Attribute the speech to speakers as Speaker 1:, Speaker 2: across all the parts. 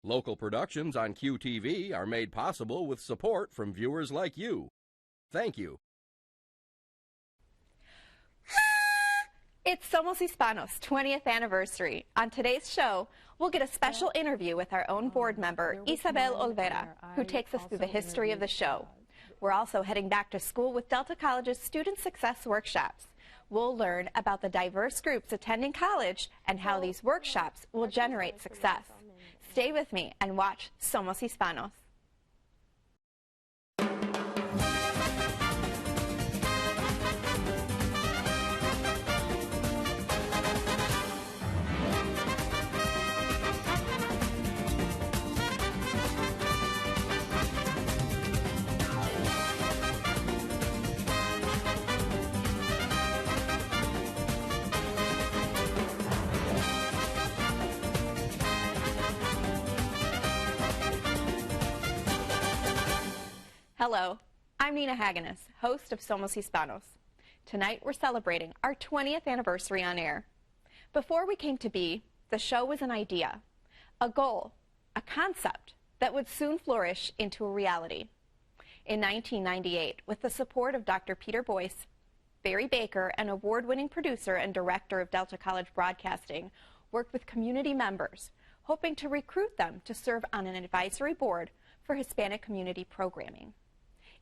Speaker 1: Local productions on QTV are made possible with support from viewers like you. Thank you.
Speaker 2: It's Somos Hispanos' 20th anniversary. On today's show, we'll get a special interview with our own board member, Isabel Olvera, who takes us through the history of the show. We're also heading back to school with Delta College's Student Success Workshops. We'll learn about the diverse groups attending college and how these workshops will generate success. Stay with me and watch Somos Hispanos. Hello, I'm Nina Haganis, host of Somos Hispanos. Tonight we're celebrating our 20th anniversary on air. Before we came to be, the show was an idea, a goal, a concept that would soon flourish into a reality. In 1998, with the support of Dr. Peter Boyce, Barry Baker, an award-winning producer and director of Delta College Broadcasting, worked with community members, hoping to recruit them to serve on an advisory board for Hispanic community programming.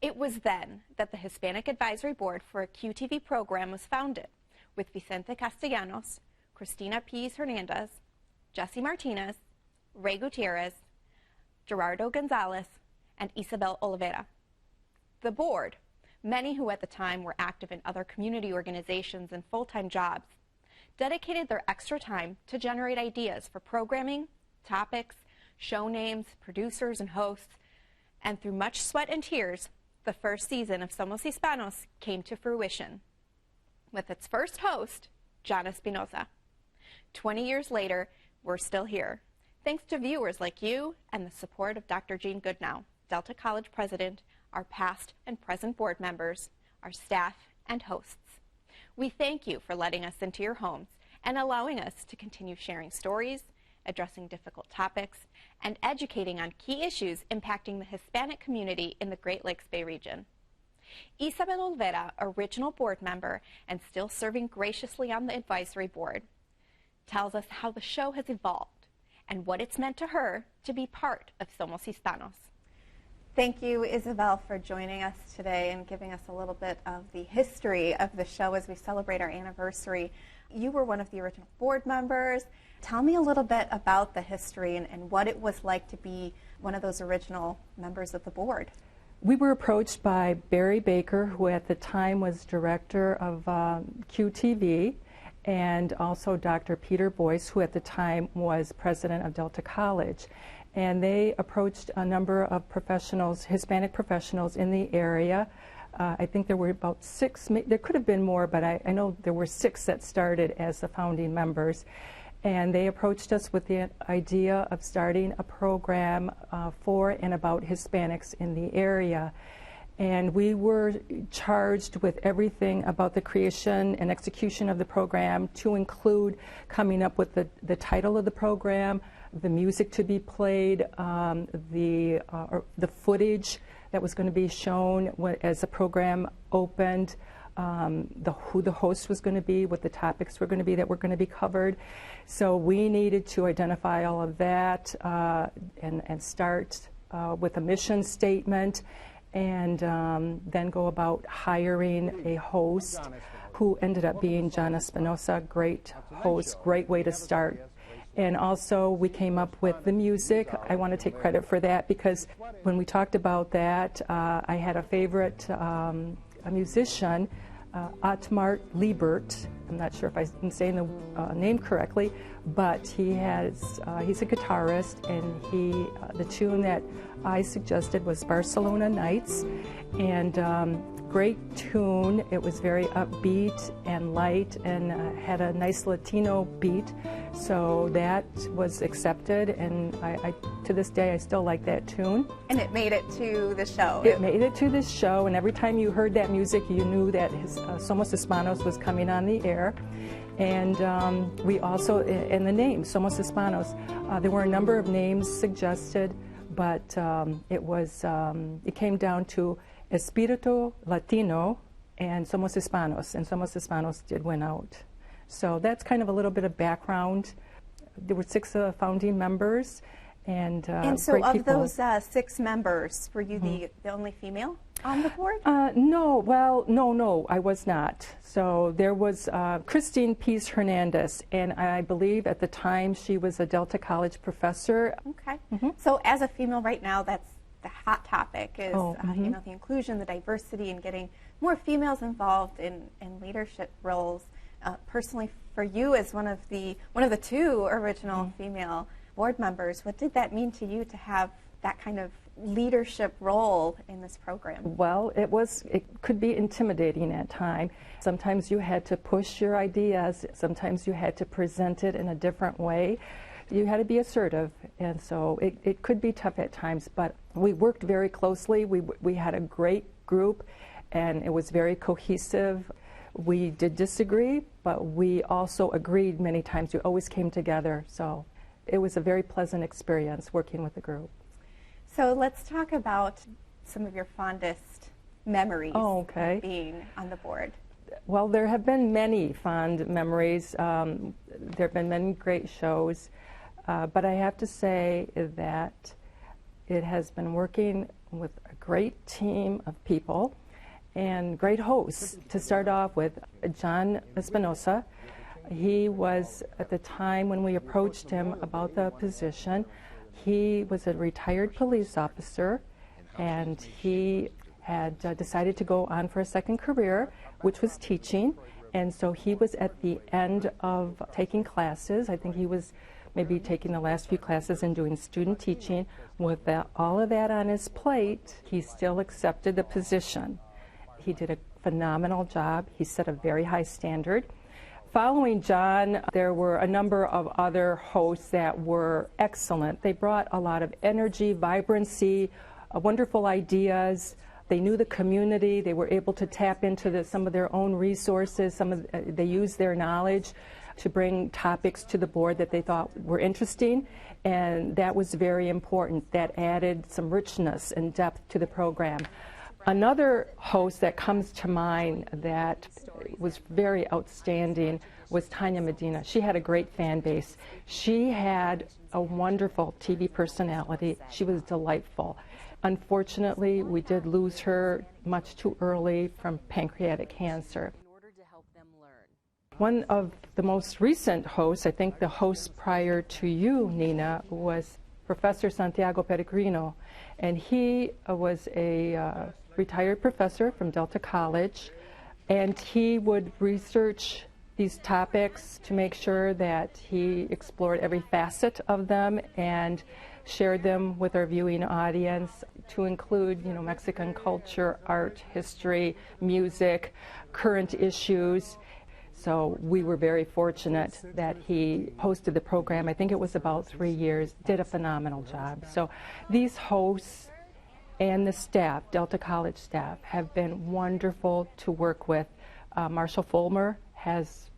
Speaker 2: It was then that the Hispanic Advisory Board for a QTV program was founded, with Vicente Castellanos, Cristina Piz Hernandez, Jesse Martinez, Ray Gutierrez, Gerardo Gonzalez, and Isabel Olvera. The board, many who at the time were active in other community organizations and full-time jobs, dedicated their extra time to generate ideas for programming, topics, show names, producers, and hosts, and through much sweat and tears, the first season of Somos Hispanos came to fruition, with its first host, John Espinosa. 20 years later, we're still here, thanks to viewers like you and the support of Dr. Jean Goodnow, Delta College President, our past and present board members, our staff, and hosts. We thank you for letting us into your homes and allowing us to continue sharing stories, addressing difficult topics, and educating on key issues impacting the Hispanic community in the Great Lakes Bay region. Isabel Olvera, original board member and still serving graciously on the advisory board, tells us how the show has evolved and what it's meant to her to be part of Somos Hispanos. Thank you, Isabel, for joining us today and giving us a little bit of the history of the show as we celebrate our anniversary. You were one of the original board members. Tell me a little bit about the history and what it was like to be one of those original members of the board.
Speaker 3: We were approached by Barry Baker, who at the time was director of QTV, and also Dr. Peter Boyce, who at the time was president of Delta College. And they approached a number of professionals, Hispanic professionals in the area. I think there were about 6, there could have been more, but I know there were 6 that started as the founding members. And they approached us with the idea of starting a program for and about Hispanics in the area. And we were charged with everything about the creation and execution of the program, to include coming up with the title of the program, the music to be played, the footage that was going to be shown as the program opened, who the host was going to be, what the topics were going to be that were going to be covered. So we needed to identify all of that and start with a mission statement, and then go about hiring a host, who ended up being John Espinosa. Great host, great way to start. And also we came up with the music. I want to take credit for that, because when we talked about that, I had a favorite a musician, Otmar Liebert. I'm not sure if I'm saying the name correctly, but he's a guitarist, and the tune that I suggested was Barcelona Nights, and great tune. It was very upbeat and light, and had a nice Latino beat, so that was accepted, and I to this day I still like that tune.
Speaker 2: And it made it to the show.
Speaker 3: It made it to this show, and every time you heard that music, you knew that Somos Hispanos was coming on the air. And we also, in the name, Somos Hispanos, there were a number of names suggested, but it came down to Espíritu Latino and Somos Hispanos did win out. So that's kind of a little bit of background. There were 6 founding members, and
Speaker 2: so
Speaker 3: great
Speaker 2: of
Speaker 3: people.
Speaker 2: those 6 members, were you the only female on the board?
Speaker 3: No, I was not. So there was Christine Pease Hernandez, and I believe at the time she was a Delta College professor.
Speaker 2: Okay. So as a female right now, that's the hot topic is you know, the inclusion, the diversity, and getting more females involved in leadership roles. Personally, for you as one of the 2 original female board members, what did that mean to you to have that kind of leadership role in this program?
Speaker 3: Well, it could be intimidating at times. Sometimes you had to push your ideas, sometimes you had to present it in a different way. You had to be assertive, and so it could be tough at times, but we worked very closely. We had a great group, and it was very cohesive. We did disagree, but we also agreed many times. We always came together, so it was a very pleasant experience working with the group.
Speaker 2: So let's talk about some of your fondest memories of being on the board.
Speaker 3: Well, there have been many fond memories. There have been many great shows, but I have to say that it has been working with a great team of people and great hosts. To start off with, John Espinosa. He was, at the time when we approached him about the position, he was a retired police officer, and he had decided to go on for a second career, which was teaching. And so he was at the end of taking classes. I think he was maybe taking the last few classes and doing student teaching. With all of that on his plate, he still accepted the position. He did a phenomenal job. He set a very high standard. Following John, there were a number of other hosts that were excellent. They brought a lot of energy, vibrancy, wonderful ideas. They knew the community. They were able to tap into some of their own resources. They used their knowledge to bring topics to the board that they thought were interesting, and that was very important. That added some richness and depth to the program. Another host that comes to mind that was very outstanding was Tanya Medina. She had a great fan base. She had a wonderful TV personality. She was delightful. Unfortunately, we did lose her much too early from pancreatic cancer. One of the most recent hosts, I think the host prior to you, Nina, was Professor Santiago Peregrino, and he was a retired professor from Delta College, and he would research these topics to make sure that he explored every facet of them and shared them with our viewing audience, to include, Mexican culture, art, history, music, current issues. So we were very fortunate that he hosted the program. I think it was about 3 years, did a phenomenal job. So these hosts and the staff, Delta College staff, have been wonderful to work with. Marshall Fulmer has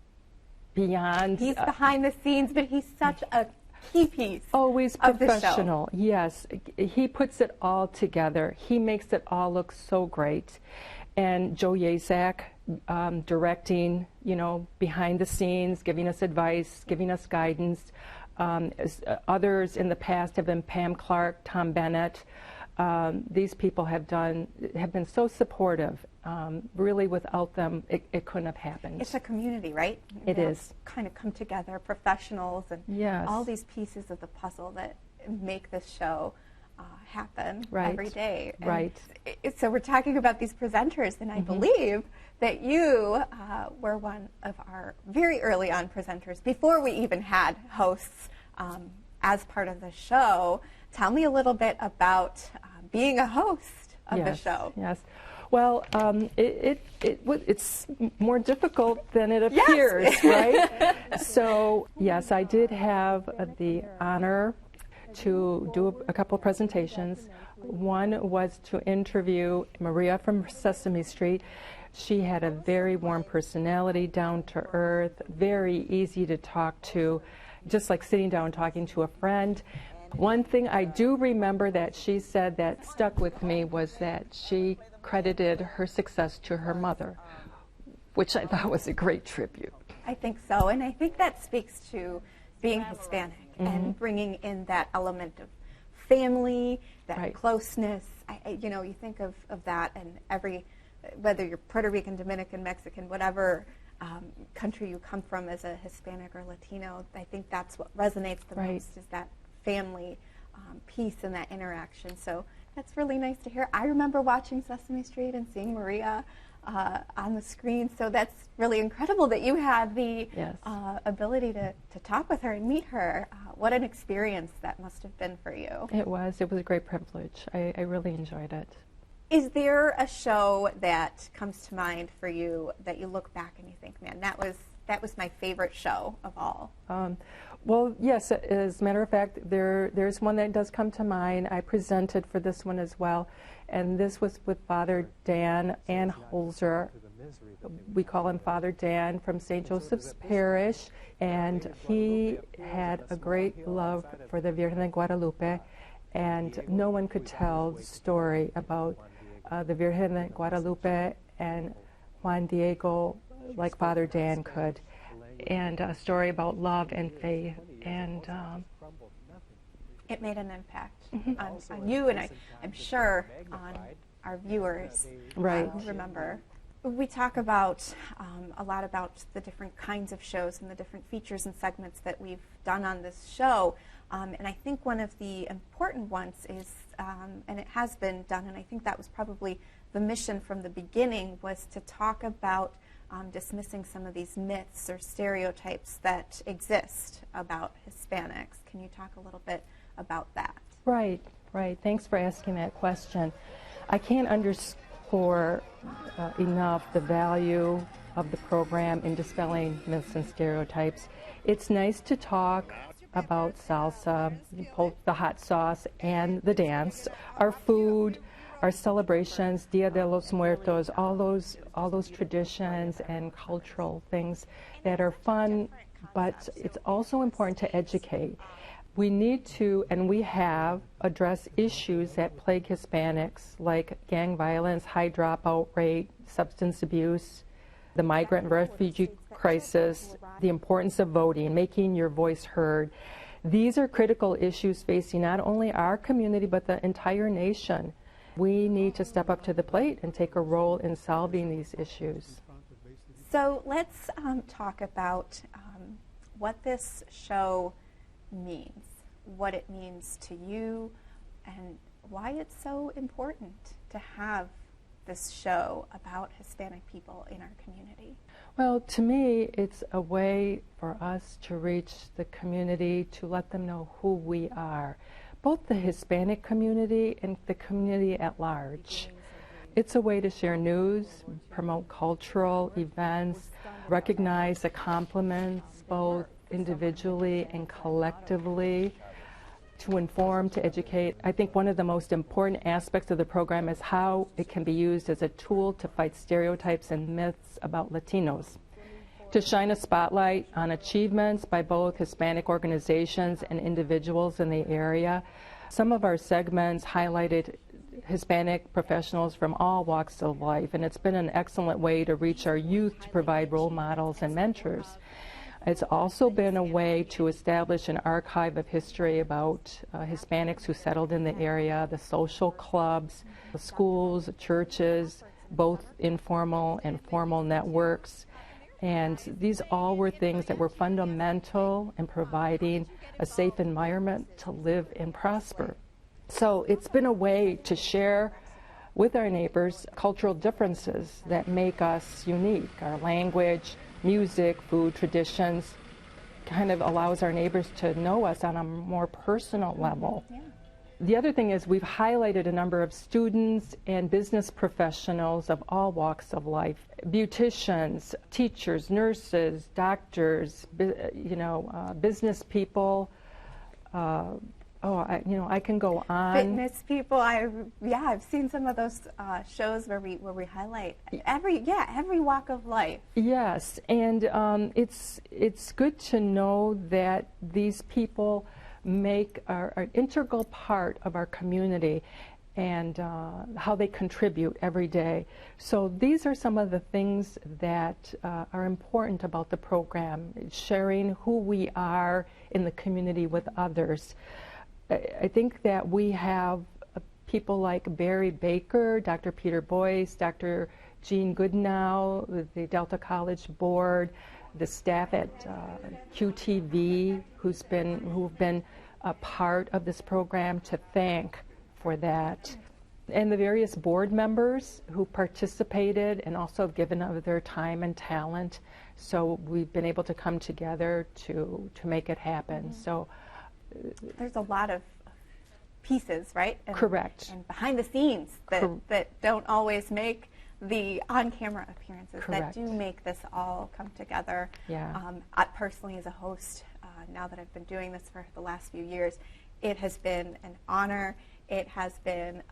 Speaker 3: beyond...
Speaker 2: He's behind the scenes, but he's such a key piece
Speaker 3: always
Speaker 2: of
Speaker 3: professional.
Speaker 2: The show.
Speaker 3: Yes, he puts it all together. He makes it all look so great. And Joe Yazak, directing, behind the scenes, giving us advice, giving us guidance. Others in the past have been Pam Clark, Tom Bennett. These people have been so supportive. Really, without them, it couldn't have happened.
Speaker 2: It's a community, right?
Speaker 3: It is.
Speaker 2: Kind of come together, professionals, and all these pieces of the puzzle that make this show happen every day. And so we're talking about these presenters, and I believe that you were one of our very early on presenters, before we even had hosts as part of the show. Tell me a little bit about being a host of the show.
Speaker 3: Yes. Well, it's more difficult than it appears, right? So, yes, I did have the honor to do a couple presentations. One was to interview Maria from Sesame Street. She had a very warm personality, down to earth, very easy to talk to, just like sitting down talking to a friend. One thing I do remember that she said that stuck with me was that she credited her success to her mother, which I thought was a great tribute.
Speaker 2: I think so, and I think that speaks to being Hispanic and bringing in that element of family, that closeness. You think of that, and whether you're Puerto Rican, Dominican, Mexican, whatever country you come from as a Hispanic or Latino, I think that's what resonates the most, is that family piece and that interaction. So that's really nice to hear. I remember watching Sesame Street and seeing Maria on the screen, so that's really incredible that you had the ability to talk with her and meet her. What an experience that must have been for you. It was
Speaker 3: a great privilege. I really enjoyed it.
Speaker 2: Is there a show that comes to mind for you that you look back and you think, man, that was my favorite show of all?
Speaker 3: Well, yes, as a matter of fact, there's one that does come to mind. I presented for this one as well, and this was with Father Dan Holzer. We call him Father Dan, from St. Joseph's Parish, and he had a great love for the Virgen de Guadalupe, and no one could tell the story about the Virgen de Guadalupe and Juan Diego like Father Dan could, and a story about love and faith, and
Speaker 2: it made an impact on you, and I'm sure on our viewers.
Speaker 3: Right.
Speaker 2: Remember, we talk about a lot about the different kinds of shows and the different features and segments that we've done on this show, and I think one of the important ones is, and it has been done, and I think that was probably the mission from the beginning, was to talk about dismissing some of these myths or stereotypes that exist about Hispanics. Can you talk a little bit about that?
Speaker 3: Right. Thanks for asking that question. I can't underscore enough the value of the program in dispelling myths and stereotypes. It's nice to talk about salsa, the hot sauce, and the dance, our food, our celebrations, Dia de los Muertos, all those traditions and cultural things that are fun, but it's also important to educate. We need to, and we have, addressed issues that plague Hispanics, like gang violence, high dropout rate, substance abuse, the migrant and refugee crisis, the importance of voting, making your voice heard. These are critical issues facing not only our community, but the entire nation. We need to step up to the plate and take a role in solving these issues.
Speaker 2: So let's talk about what this show means, what it means to you, and why it's so important to have this show about Hispanic people in our community.
Speaker 3: Well, to me, it's a way for us to reach the community, to let them know who we are, both the Hispanic community and the community at large. It's a way to share news, promote cultural events, recognize accomplishments both individually and collectively, to inform, to educate. I think one of the most important aspects of the program is how it can be used as a tool to fight stereotypes and myths about Latinos, to shine a spotlight on achievements by both Hispanic organizations and individuals in the area. Some of our segments highlighted Hispanic professionals from all walks of life, and it's been an excellent way to reach our youth, to provide role models and mentors. It's also been a way to establish an archive of history about Hispanics who settled in the area, the social clubs, the schools, churches, both informal and formal networks. And these all were things that were fundamental in providing a safe environment to live and prosper. So it's been a way to share with our neighbors cultural differences that make us unique. Our language, music, food, traditions kind of allows our neighbors to know us on a more personal level. Yeah. The other thing is we've highlighted a number of students and business professionals of all walks of life, beauticians, teachers, nurses, doctors, business people, Oh, I can go on.
Speaker 2: Fitness people. I've seen some of those shows where we highlight every walk of life.
Speaker 3: Yes, and it's good to know that these people are an integral part of our community, and how they contribute every day. So these are some of the things that are important about the program, sharing who we are in the community with others. I think that we have people like Barry Baker, Dr. Peter Boyce, Dr. Jean Goodenow, the Delta College Board, the staff at QTV who've been a part of this program to thank for that, and the various board members who participated and also have given of their time and talent. So we've been able to come together to make it happen. Mm-hmm. So
Speaker 2: there's a lot of pieces, right?
Speaker 3: Correct.
Speaker 2: And behind the scenes that don't always make the on-camera appearances.
Speaker 3: Correct.
Speaker 2: That do make this all come together.
Speaker 3: Yeah.
Speaker 2: I personally, as a host, now that I've been doing this for the last few years, it has been an honor. It has been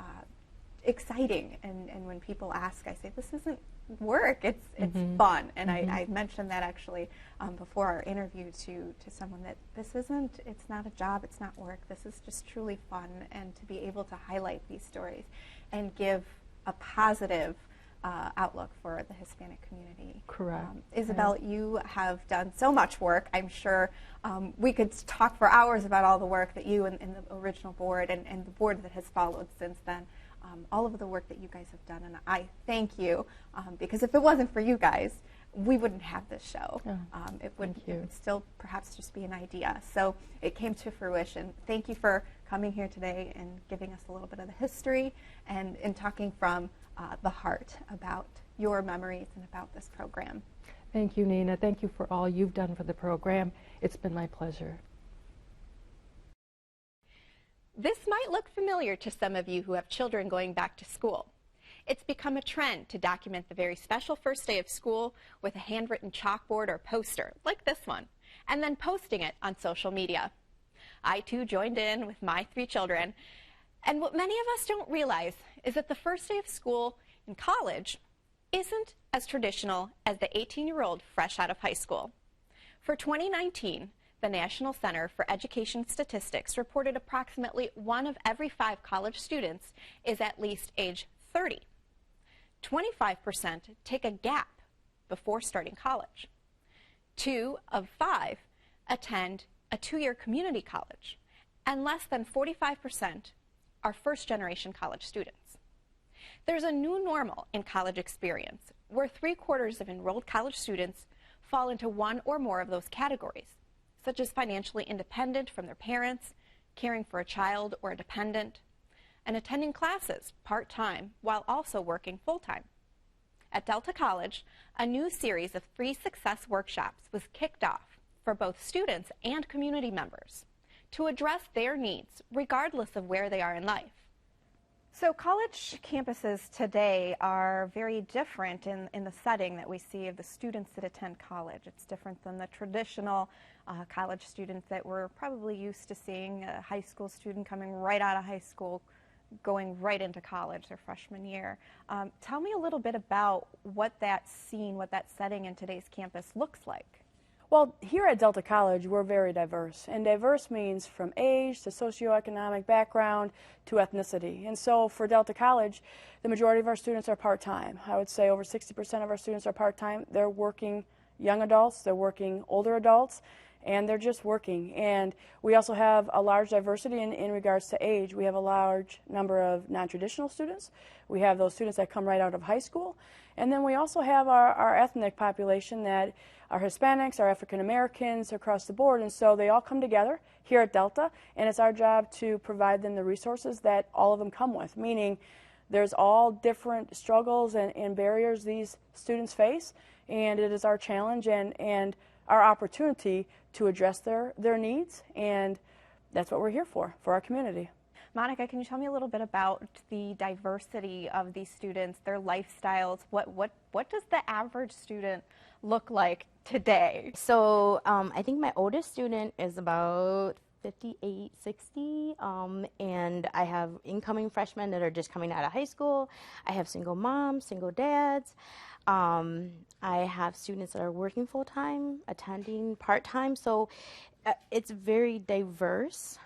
Speaker 2: exciting, and when people ask, I say, this isn't work, it's
Speaker 3: Mm-hmm.
Speaker 2: fun. And
Speaker 3: Mm-hmm.
Speaker 2: I mentioned that actually before our interview to someone, that it's not a job, it's not work, this is just truly fun, and to be able to highlight these stories and give a positive outlook for the Hispanic community.
Speaker 3: Correct.
Speaker 2: Isabel, you have done so much work. I'm sure we could talk for hours about all the work that you and the original board and the board that has followed since then, all of the work that you guys have done. And I thank you, because if it wasn't for you guys, we wouldn't have this show.
Speaker 3: Oh,
Speaker 2: it would still perhaps just be an idea. So it came to fruition. Thank you for coming here today and giving us a little bit of the history and talking from the heart about your memories and about this program.
Speaker 3: Thank you, Nina. Thank you for all you've done for the program. It's been my pleasure.
Speaker 2: This might look familiar to some of you who have children going back to school. It's become a trend to document the very special first day of school with a handwritten chalkboard or poster, like this one, and then posting it on social media. I, too, joined in with my 3 children, and what many of us don't realize is that the first day of school in college isn't as traditional as the 18-year-old fresh out of high school. For 2019, the National Center for Education Statistics reported approximately 1 of every 5 college students is at least age 30. 25% take a gap before starting college. 2 of 5 attend a 2-year community college, and less than 45% are first-generation college students. There's a new normal in college experience where 3/4 of enrolled college students fall into one or more of those categories, such as financially independent from their parents, caring for a child or a dependent, and attending classes part-time while also working full-time. At Delta College, a new series of free success workshops was kicked off for both students and community members to address their needs regardless of where they are in life. So college campuses today are very different in the setting that we see of the students that attend college. It's different than the traditional college students that we're probably used to seeing, a high school student coming right out of high school, going right into college their freshman year. Tell me a little bit about what that scene, what that setting in today's campus looks like.
Speaker 4: Well, here at Delta College, we're very diverse, and diverse means from age to socioeconomic background to ethnicity. And so for Delta College, the majority of our students are part-time. I would say over 60% of our students are part-time. They're working young adults, they're working older adults, and they're just working. And we also have a large diversity in regards to age. We have a large number of non-traditional students. We have those students that come right out of high school. And then we also have our ethnic population that are Hispanics, are African Americans across the board, and so they all come together here at Delta, and it's our job to provide them the resources that all of them come with, meaning there's all different struggles and barriers these students face, and it is our challenge and our opportunity to address their needs, and that's what we're here for our community.
Speaker 2: Monica, can you tell me a little bit about the diversity of these students, their lifestyles? What does the average student look like today?
Speaker 5: So I think my oldest student is about 58, 60, and I have incoming freshmen that are just coming out of high school. I have single moms, single dads. I have students that are working full-time, attending part-time, so it's very diverse.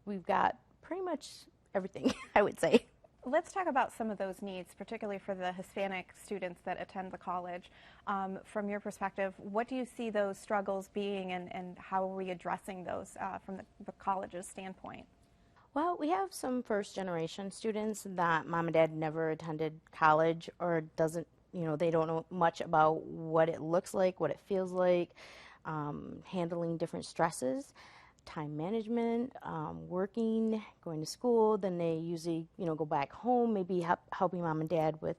Speaker 5: We've got pretty much everything, I would say.
Speaker 2: Let's talk about some of those needs, particularly for the Hispanic students that attend the college. From your perspective, what do you see those struggles being, and how are we addressing those from the college's standpoint?
Speaker 5: Well, we have some first-generation students that mom and dad never attended college, or they don't know much about what it looks like, what it feels like, handling different stresses, time management, working, going to school. Then they usually, go back home, maybe helping mom and dad with,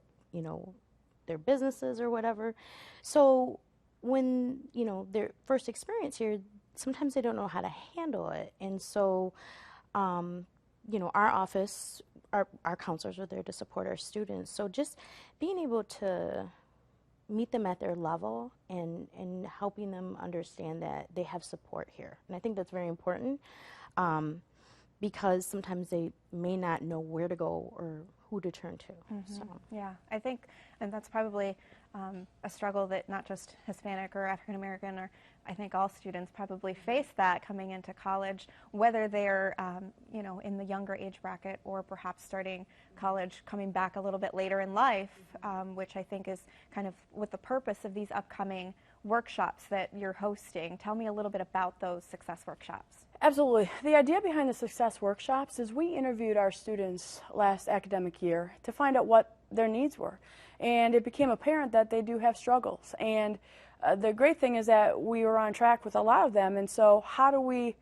Speaker 5: their businesses or whatever. So when, their first experience here, sometimes they don't know how to handle it. And so, our office, our counselors are there to support our students. So just being able to meet them at their level and helping them understand that they have support here. And I think that's very important because sometimes they may not know where to go or who to turn to.
Speaker 2: Mm-hmm.
Speaker 5: So.
Speaker 2: Yeah, I think, and that's probably a struggle that not just Hispanic or African American, or I think all students probably face that coming into college, whether they're in the younger age bracket or perhaps starting college coming back a little bit later in life, which I think is kind of what the purpose of these upcoming workshops that you're hosting. Tell me a little bit about those success workshops.
Speaker 4: Absolutely. The idea behind the success workshops is we interviewed our students last academic year to find out what their needs were. And it became apparent that they do have struggles. And the great thing is that we were on track with a lot of them. And so how do we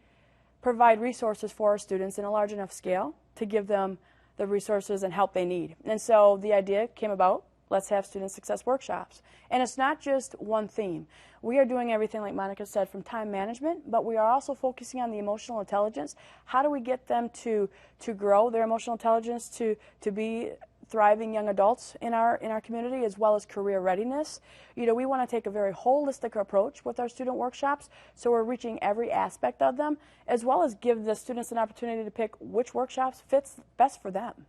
Speaker 4: provide resources for our students in a large enough scale to give them the resources and help they need? And so the idea came about, let's have student success workshops. And it's not just one theme. We are doing everything, like Monica said, from time management, but we are also focusing on the emotional intelligence. How do we get them to grow their emotional intelligence, to be thriving young adults in our community, as well as career readiness? We want to take a very holistic approach with our student workshops, so we're reaching every aspect of them, as well as give the students an opportunity to pick which workshops fits best for them.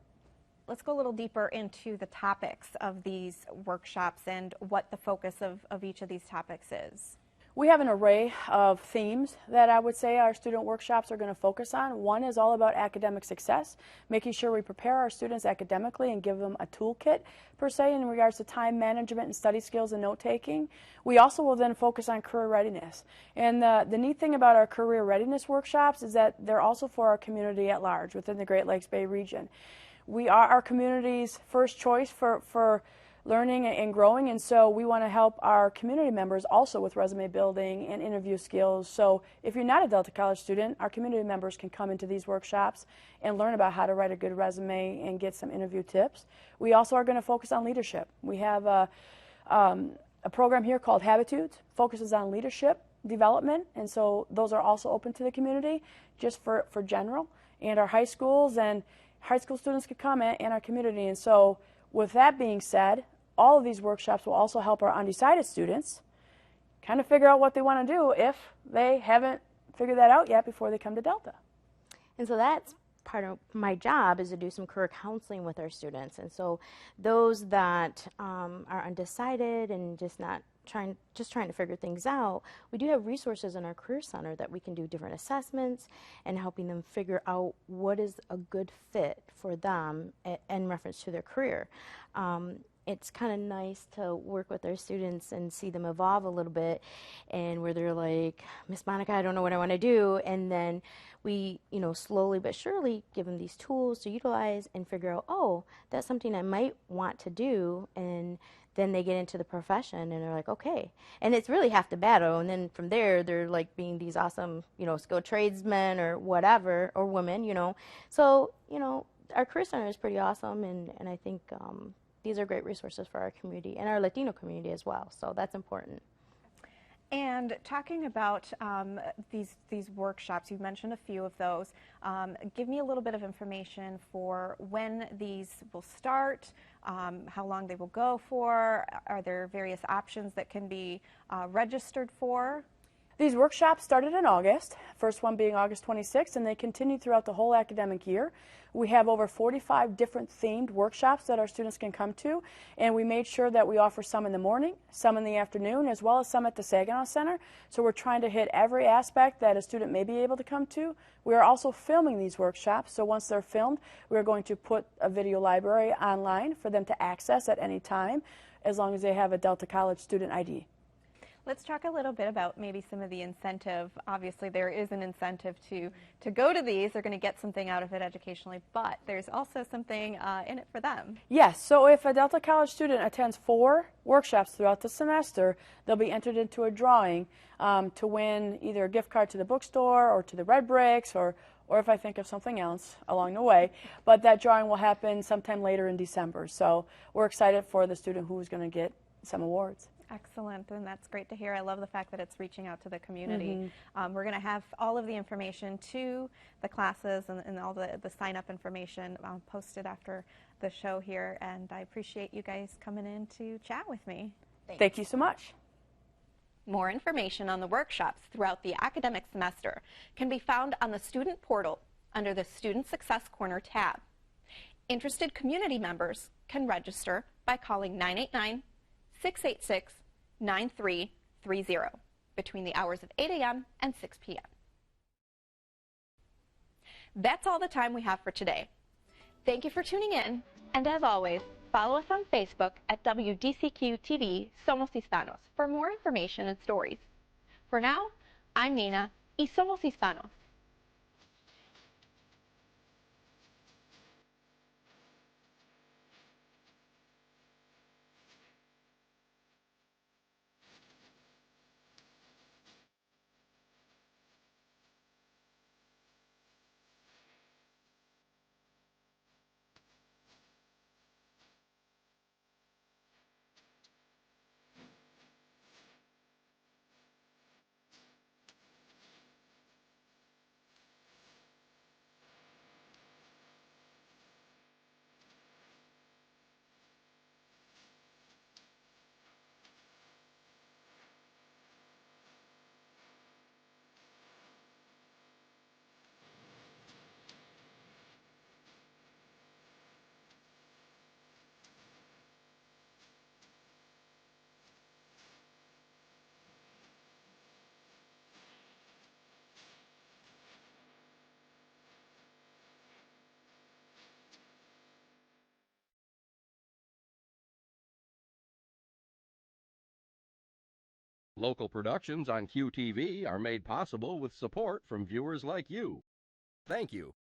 Speaker 2: Let's go a little deeper into the topics of these workshops and what the focus of each of these topics is.
Speaker 4: We have an array of themes that I would say our student workshops are going to focus on. One is all about academic success, making sure we prepare our students academically and give them a toolkit, per se, in regards to time management and study skills and note-taking. We also will then focus on career readiness. And the neat thing about our career readiness workshops is that they're also for our community at large within the Great Lakes Bay region. We are our community's first choice for learning and growing, and so we want to help our community members also with resume building and interview skills. So if you're not a Delta College student, our community members can come into these workshops and learn about how to write a good resume and get some interview tips. We also are going to focus on leadership. We have a program here called Habitudes, focuses on leadership development, and so those are also open to the community just for general. And our high schools and high school students could come in our community. And so with that being said, all of these workshops will also help our undecided students kind of figure out what they want to do if they haven't figured that out yet before they come to Delta.
Speaker 5: And so that's part of my job, is to do some career counseling with our students. And so those that are undecided and just trying to figure things out, we do have resources in our career center that we can do different assessments and helping them figure out what is a good fit for them in reference to their career. It's kind of nice to work with our students and see them evolve a little bit, and where they're like, Miss Monica, I don't know what I want to do. And then we, slowly but surely give them these tools to utilize and figure out, oh, that's something I might want to do. And then they get into the profession and they're like, okay. And it's really half the battle. And then from there, they're like being these awesome, skilled tradesmen or whatever, or women, So, our career center is pretty awesome. And I think these are great resources for our community and our Latino community as well. So that's important.
Speaker 2: And talking about these workshops, you've mentioned a few of those. Give me a little bit of information for when these will start, how long they will go for. Are there various options that can be registered for?
Speaker 4: These workshops started in August, first one being August 26th, and they continue throughout the whole academic year. We have over 45 different themed workshops that our students can come to, and we made sure that we offer some in the morning, some in the afternoon, as well as some at the Saginaw Center. So we're trying to hit every aspect that a student may be able to come to. We are also filming these workshops, so once they're filmed, we're going to put a video library online for them to access at any time, as long as they have a Delta College student ID.
Speaker 2: Let's talk a little bit about maybe some of the incentive. Obviously, there is an incentive to go to these. They're going to get something out of it educationally, but there's also something in it for them.
Speaker 4: Yes, so if a Delta College student attends 4 workshops throughout the semester, they'll be entered into a drawing to win either a gift card to the bookstore or to the Red Bricks, or if I think of something else along the way. But that drawing will happen sometime later in December. So we're excited for the student who's going to get some awards.
Speaker 2: Excellent, and that's great to hear. I love the fact that it's reaching out to the community. We're going to have all of the information to the classes and all the sign-up information posted after the show here, and I appreciate you guys coming in to chat with me.
Speaker 4: Thank you so much.
Speaker 2: More information on the workshops throughout the academic semester can be found on the student portal under the Student Success Corner tab. Interested community members can register by calling 989-686-9330 between the hours of 8 a.m. and 6 p.m. That's all the time we have for today. Thank you for tuning in, and as always, follow us on Facebook at WDCQ-TV Somos Hispanos for more information and stories. For now, I'm Nina, y Somos Hispanos.
Speaker 1: Local productions on QTV are made possible with support from viewers like you. Thank you.